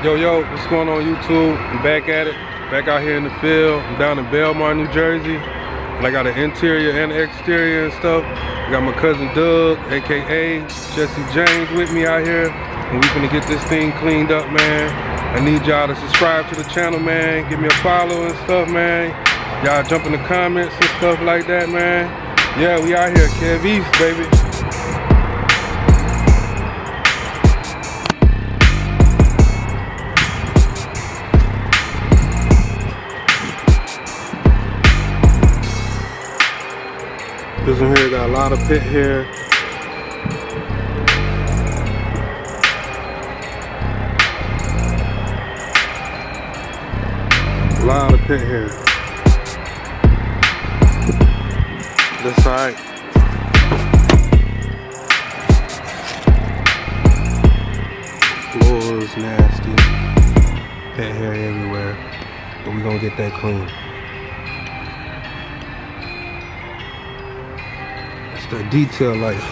Yo, what's going on YouTube? I'm back at it, back out here in the field. I'm down in Belmar, New Jersey. And I got an interior and exterior and stuff. I got my cousin Doug, aka Jesse James, with me out here. And we finna get this thing cleaned up, man. I need y'all to subscribe to the channel, man. Give me a follow and stuff, man. Y'all jump in the comments and stuff like that, man. Yeah, we out here, Kev East, baby. This one here got a lot of pit hair. A lot of pit hair. This side. Floor is nasty. Pit hair everywhere. But we're gonna get that clean. The detail life.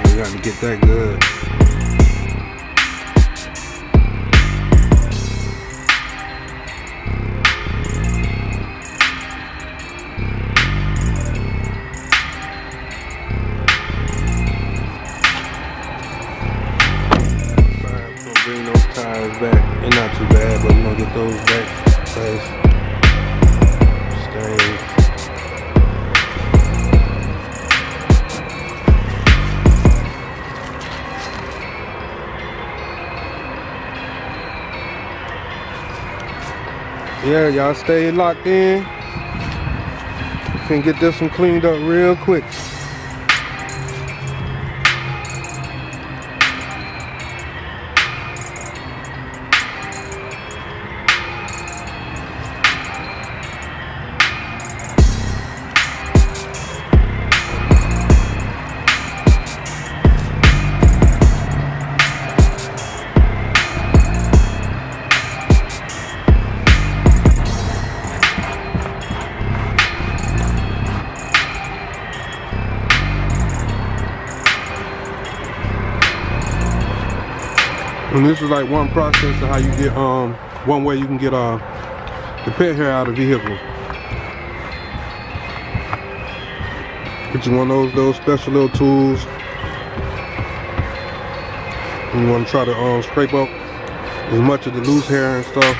We got to get that good. Bring those tires back. They're not too bad, but we're gonna get those back. Stains. Yeah, y'all stay locked in. Can get this one cleaned up real quick. And this is like one process of how you get, one way you can get the pit hair out of the vehicle. Get you one of those special little tools. And you want to try to scrape up as much of the loose hair and stuff.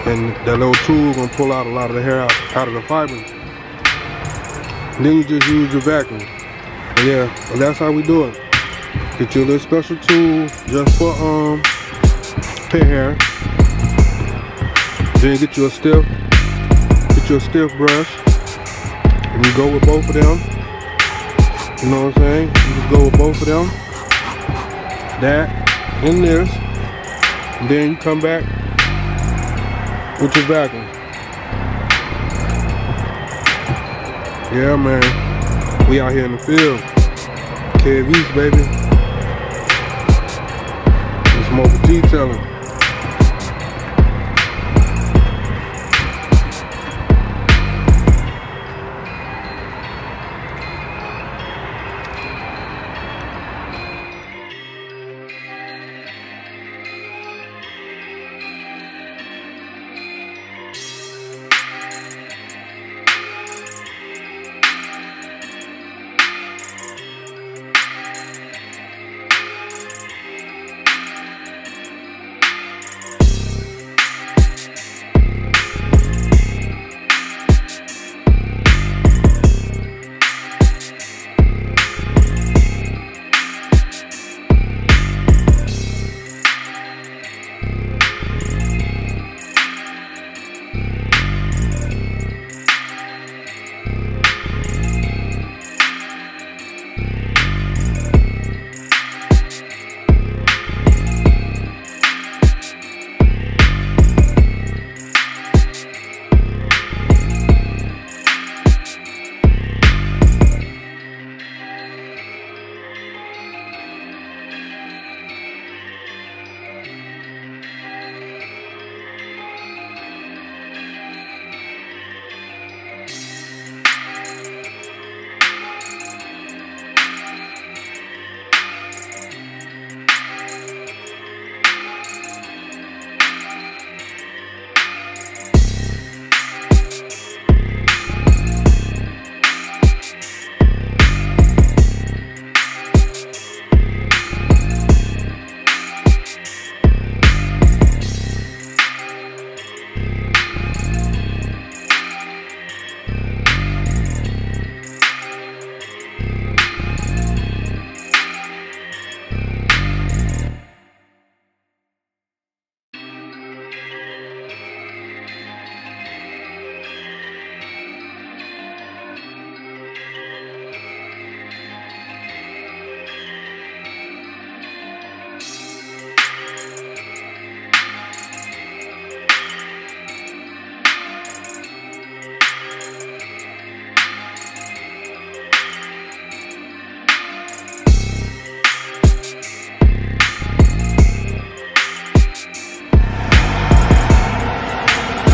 And that little tool gonna pull out a lot of the hair out of the fibers. And then you just use your vacuum. But yeah, well, that's how we do it. Get you a little special tool just for pit hair. Then get you a stiff brush. And you go with both of them. You know what I'm saying? You just go with both of them. That and this. And then you come back with your vacuum. Yeah, man. We out here in the field. Kev East, baby. Some over detailing.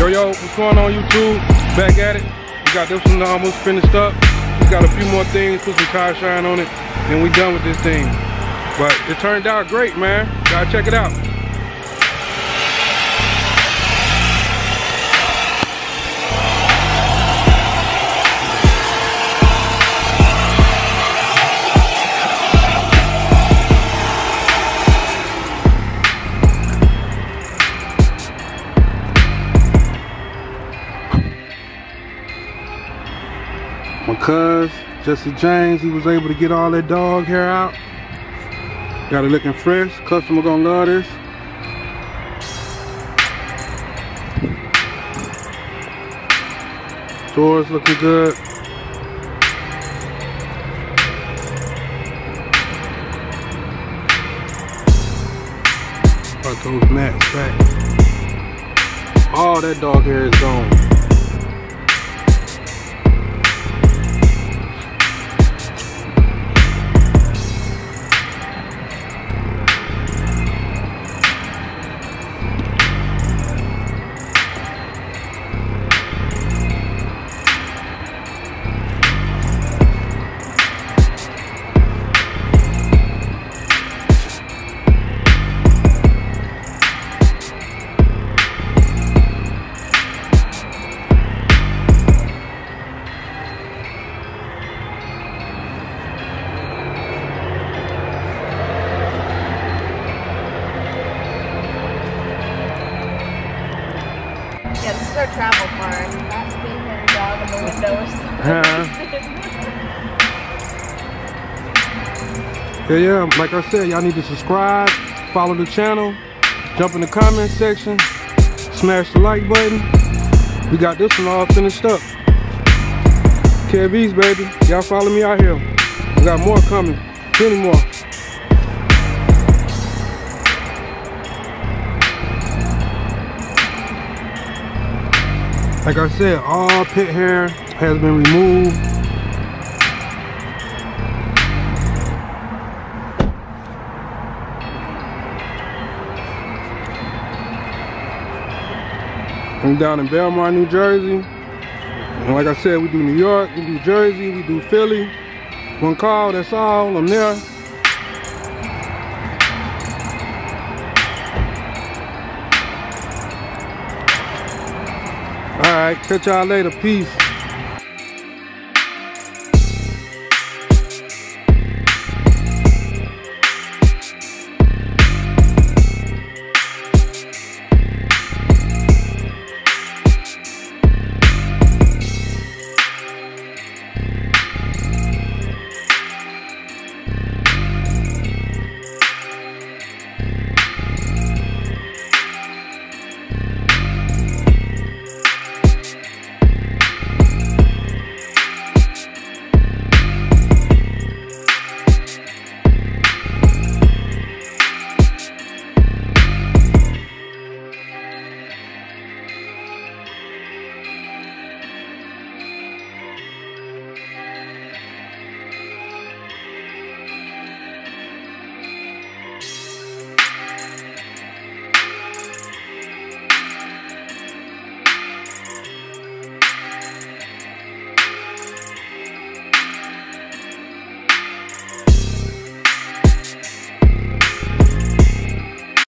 Yo, what's going on YouTube? Back at it. We got this one almost finished up. Just got a few more things, put some tire shine on it, and we done with this thing. But it turned out great, man. Gotta check it out. My cuz, Jesse James, he was able to get all that dog hair out. Got it looking fresh. Customer gonna love this. Doors looking good. Got those mats back. All that dog hair is gone. Yeah, this is our travel car. That's being here dog in the windows. Yeah, like I said, y'all need to subscribe, follow the channel, jump in the comment section, smash the like button. We got this one all finished up. KV's, baby. Y'all follow me out here. We got more coming, plenty more. Like I said, all pit hair has been removed. I'm down in Belmar, New Jersey. And like I said, we do New York, we do Jersey, we do Philly. One call, that's all, I'm there. All right, catch y'all later, peace.